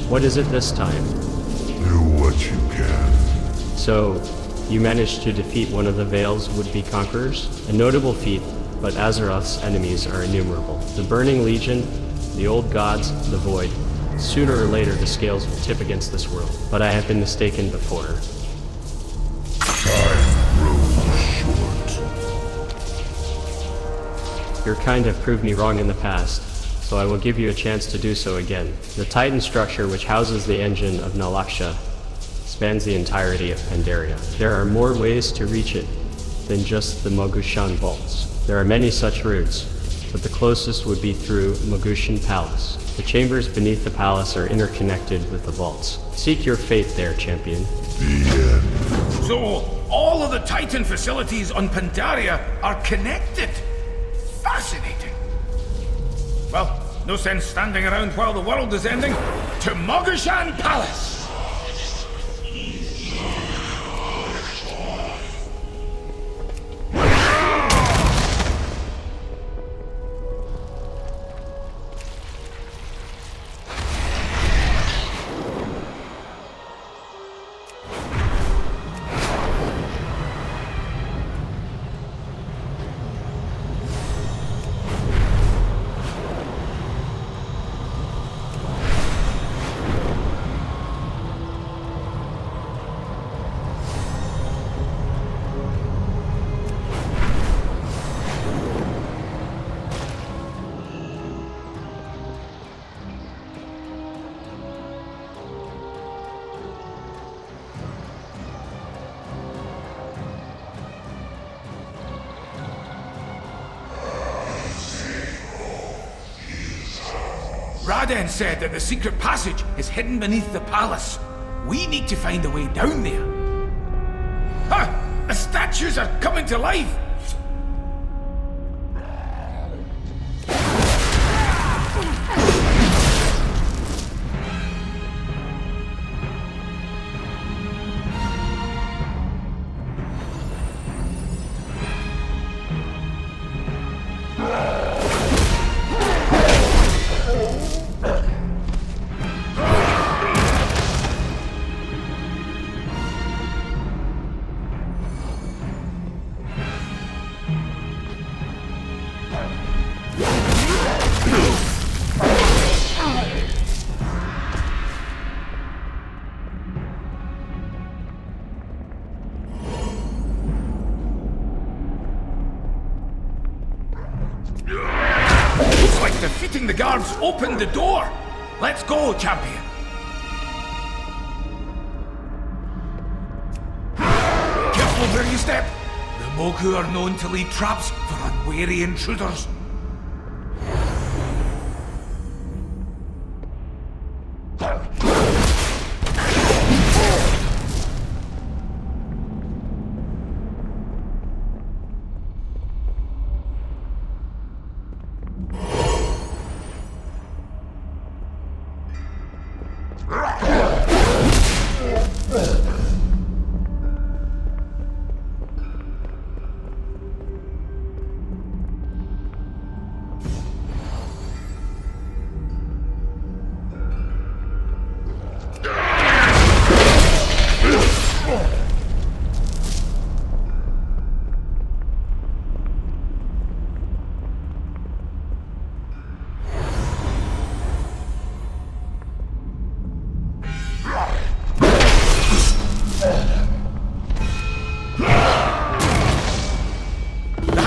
What is it this time? Do what you can. So, you managed to defeat one of the Veil's would-be conquerors? A notable feat, but Azeroth's enemies are innumerable. The Burning Legion, the Old Gods, the Void. Sooner or later the scales will tip against this world, but I have been mistaken before. Time grows short. Your kind have proved me wrong in the past, so I will give you a chance to do so again. The Titan structure which houses the engine of Nalaksha spans the entirety of Pandaria. There are more ways to reach it than just the Mogushan vaults. There are many such routes, but the closest would be through Mogushan Palace. The chambers beneath the palace are interconnected with the vaults. Seek your fate there, champion. So, all of the Titan facilities on Pandaria are connected? Fascinating. Well, no sense standing around while the world is ending. To Mogushan Palace! Raden said that the secret passage is hidden beneath the palace. We need to find a way down there. Ha! The statues are coming to life! Defeating the guards opened the door! Let's go, champion! Careful where you step! The Mogu are known to lead traps for unwary intruders.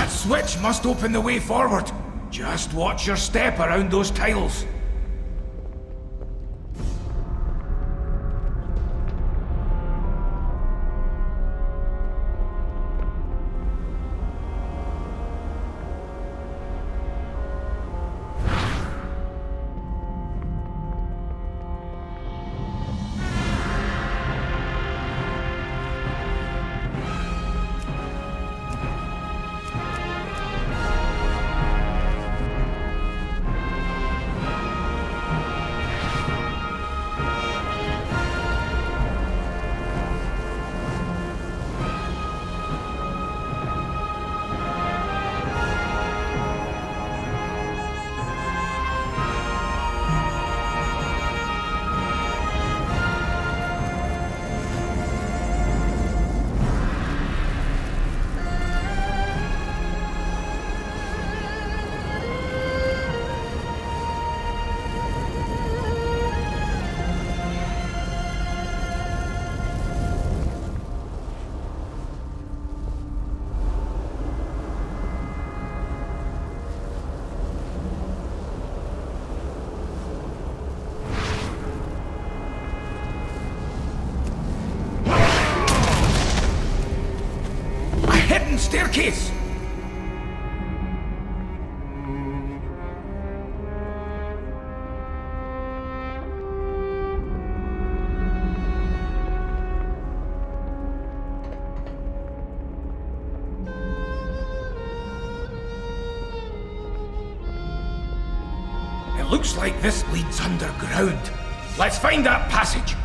Switch must open the way forward. Just watch your step around those tiles. Looks like this leads underground. Let's find that passage.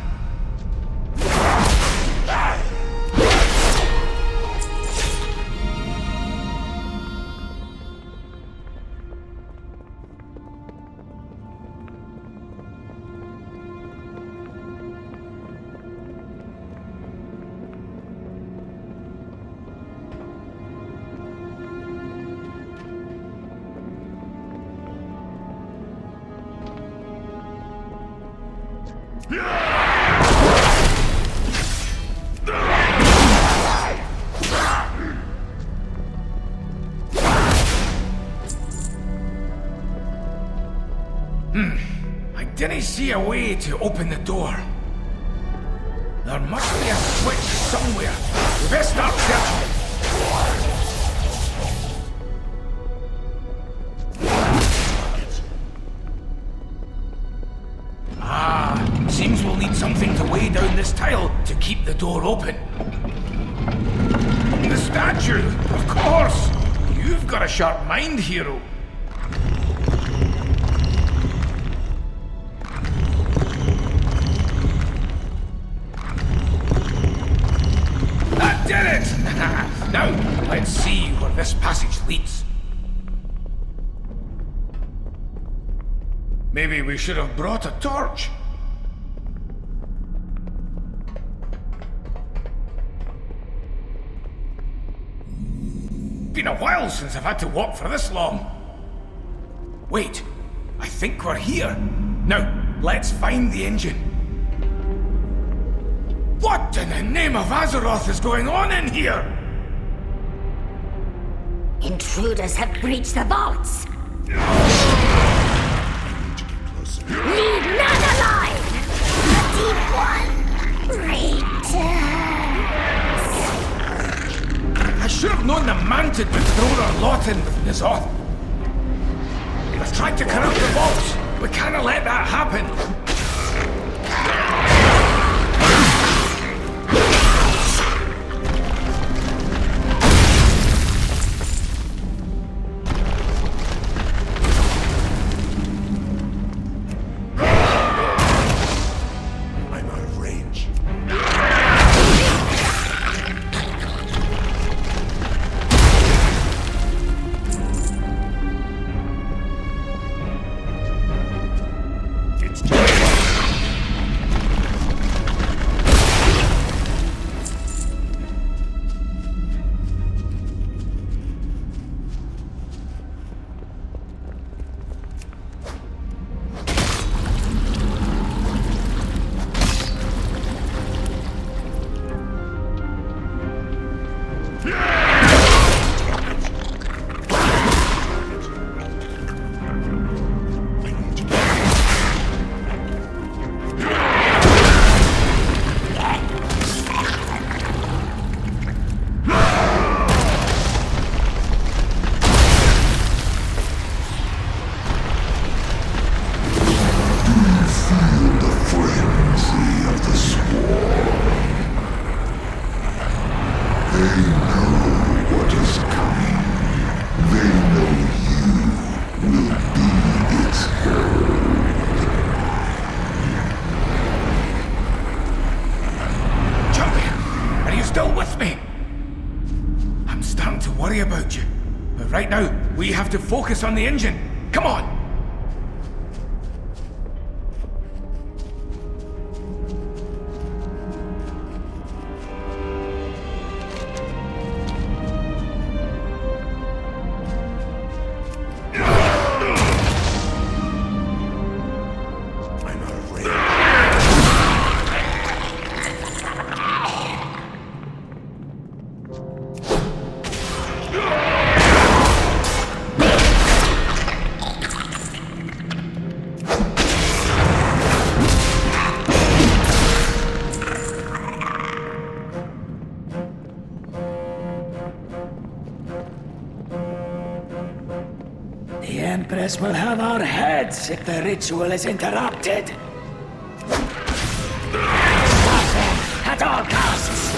I didn't see a way to open the door. There must be a switch somewhere. We best start searching. Seems we'll need something to weigh down this tile to keep the door open. The statue, of course! You've got a sharp mind, hero. That did it! Now, let's see where this passage leads. Maybe we should have brought a torch. Been a while since I've had to walk for this long. Wait, I think we're here. Now, let's find the engine. What in the name of Azeroth is going on in here? Intruders have breached the vaults. Leave none alive! The Deep One returns! I should have known the Mantid would throw our lot in with N'Zoth. They've tried to corrupt the vaults. We can't let that happen. Right now, we have to focus on the engine. Come on! The Empress will have our heads if the ritual is interrupted. Stop them at all costs!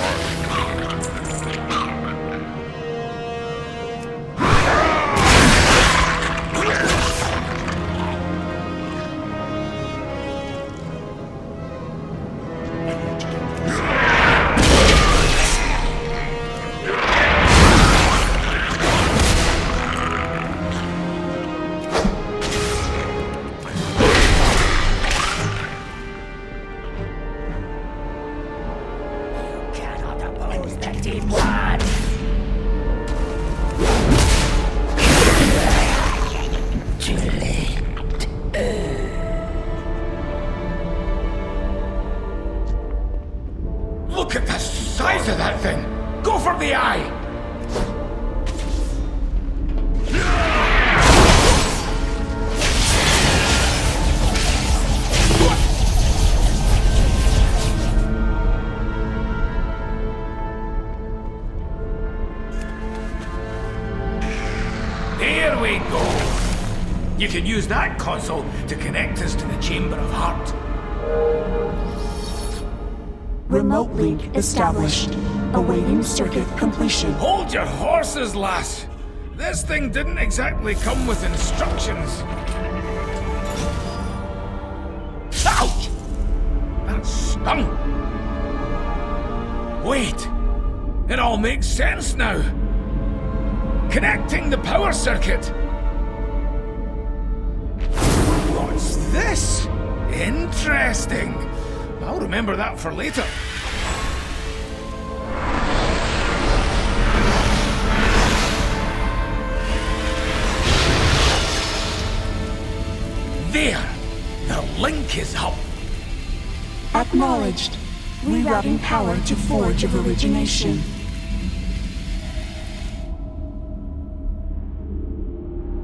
There we go. You can use that console to connect us to the Chamber of Heart. Remote link established. Awaiting circuit completion. Hold your horses, lass. This thing didn't exactly come with instructions. Ouch! That stung. Wait. It all makes sense now. Connecting the power circuit. What's this? Interesting. I'll remember that for later. There! The link is up! Acknowledged. Rerouting power to Forge of Origination.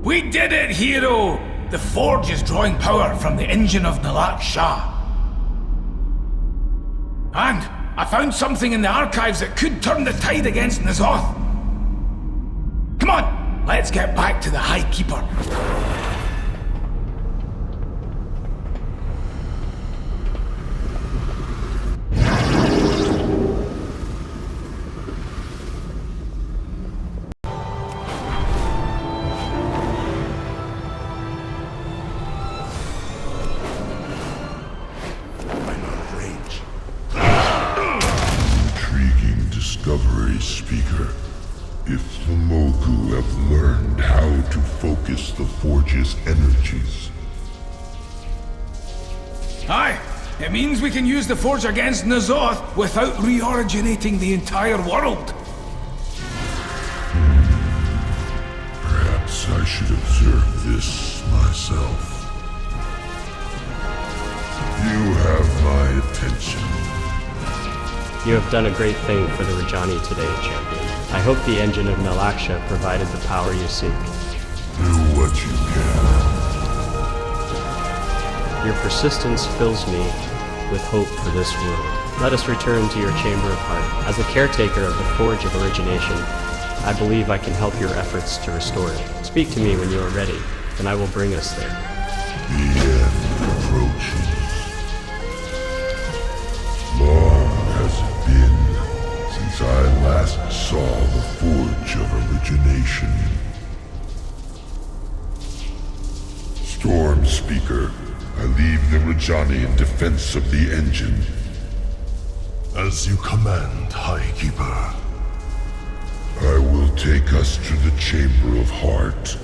We did it, hero! The Forge is drawing power from the engine of Nalat Shah. And I found something in the archives that could turn the tide against N'Zoth. Come on, let's get back to the High Keeper. Speaker, if the Mogu have learned how to focus the Forge's energies. Aye, it means we can use the Forge against N'Zoth without re-originating the entire world. Perhaps I should observe this myself. You have my attention. You have done a great thing for the Rajani today, champion. I hope the engine of Nalaksha provided the power you seek. Do what you can. Your persistence fills me with hope for this world. Let us return to your Chamber of Heart. As the caretaker of the Forge of Origination, I believe I can help your efforts to restore it. Speak to me when you are ready, and I will bring us there. The end approaches. Long has it been since I last saw the Forge of Origination. Storm Speaker, I leave the Rajani in defense of the engine. As you command, High Keeper. I will take us to the Chamber of Heart.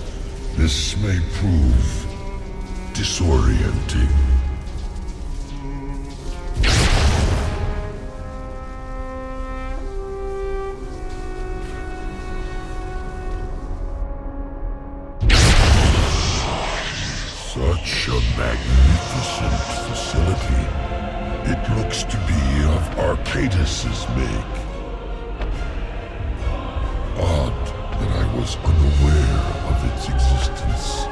This may prove disorienting. Such a magnificent facility. It looks to be of Arcadis' make. Odd that I was unaware of its existence.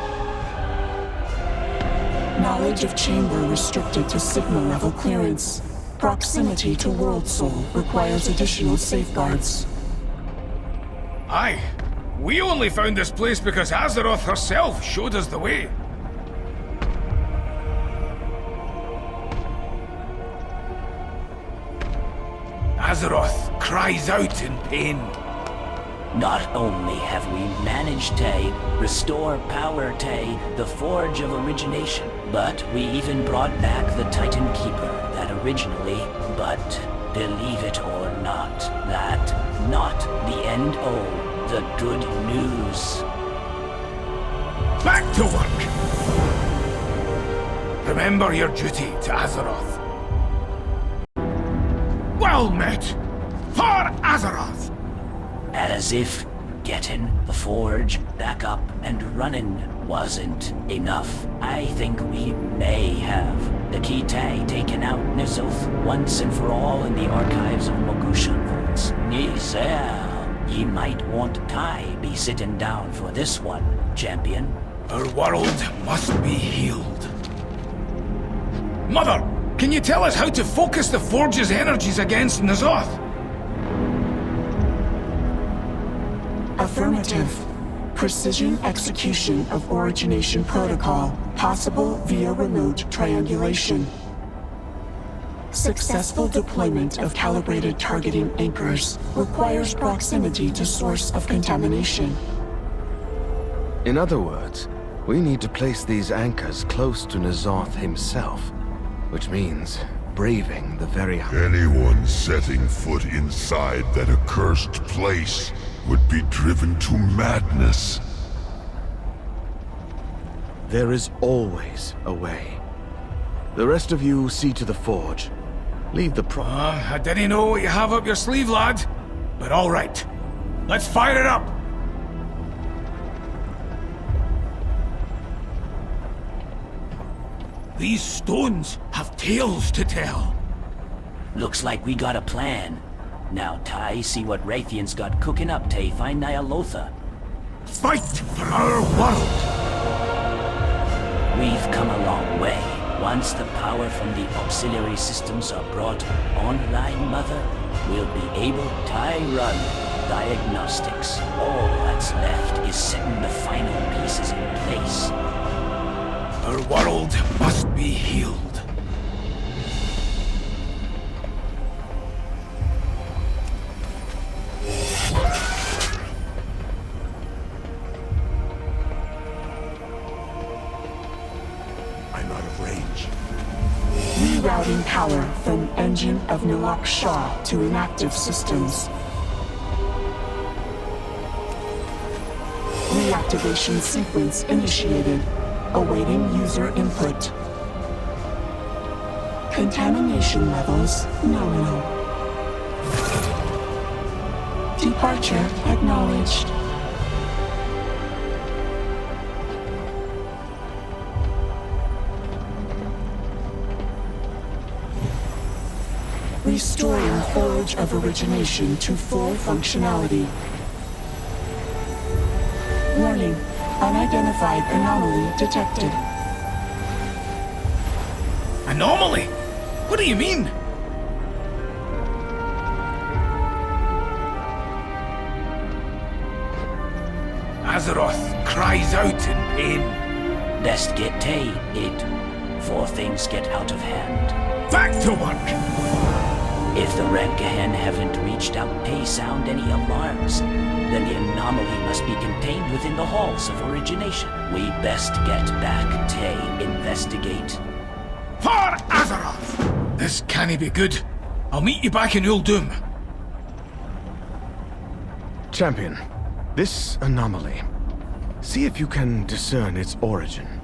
Knowledge of chamber restricted to signal level clearance. Proximity to World Soul requires additional safeguards. Aye. We only found this place because Azeroth herself showed us the way. Azeroth cries out in pain. Not only have we managed to restore power to the Forge of Origination, but we even brought back the Titan Keeper that originally, but believe it or not, that not the end of the good news. Back to work! Remember your duty to Azeroth. Well met! For Azeroth! As if getting the Forge back up and running wasn't enough, I think we may have the key tag taken out N'Zoth once and for all in the archives of Mogushan Vaults. Ye might want Ty be sitting down for this one, champion. Our world must be healed. Mother, can you tell us how to focus the Forge's energies against N'Zoth? Affirmative. Precision execution of origination protocol, possible via remote triangulation. Successful deployment of calibrated targeting anchors requires proximity to source of contamination. In other words, we need to place these anchors close to N'Zoth himself, which means braving the very... Anyone setting foot inside that accursed place would be driven to madness. There is always a way. The rest of you see to the forge. Leave the I didn't know what you have up your sleeve, lad. But all right. Let's fire it up! These stones have tales to tell. Looks like we got a plan. Now, Ty, see what Raytheon's got cooking up to find Nyalotha. Fight for our world! We've come a long way. Once the power from the auxiliary systems are brought online, Mother, we'll be able to run diagnostics. All that's left is setting the final pieces in place. Our world must be healed. I'm out of range. Rerouting power from engine of Nilak Shah to inactive systems. Reactivation sequence initiated. Awaiting user input. Contamination levels nominal. Departure acknowledged. Restoring Forge of Origination to full functionality. Warning. Unidentified anomaly detected. Anomaly? What do you mean? Azeroth cries out in pain. Best get to it, before things get out of hand. Back to work! If the Redgahen haven't reached out to sound any alarms, then the anomaly must be contained within the Halls of Origination. We best get back to investigate. For Azeroth! This can't be good. I'll meet you back in Uldum. Champion, this anomaly. See if you can discern its origin.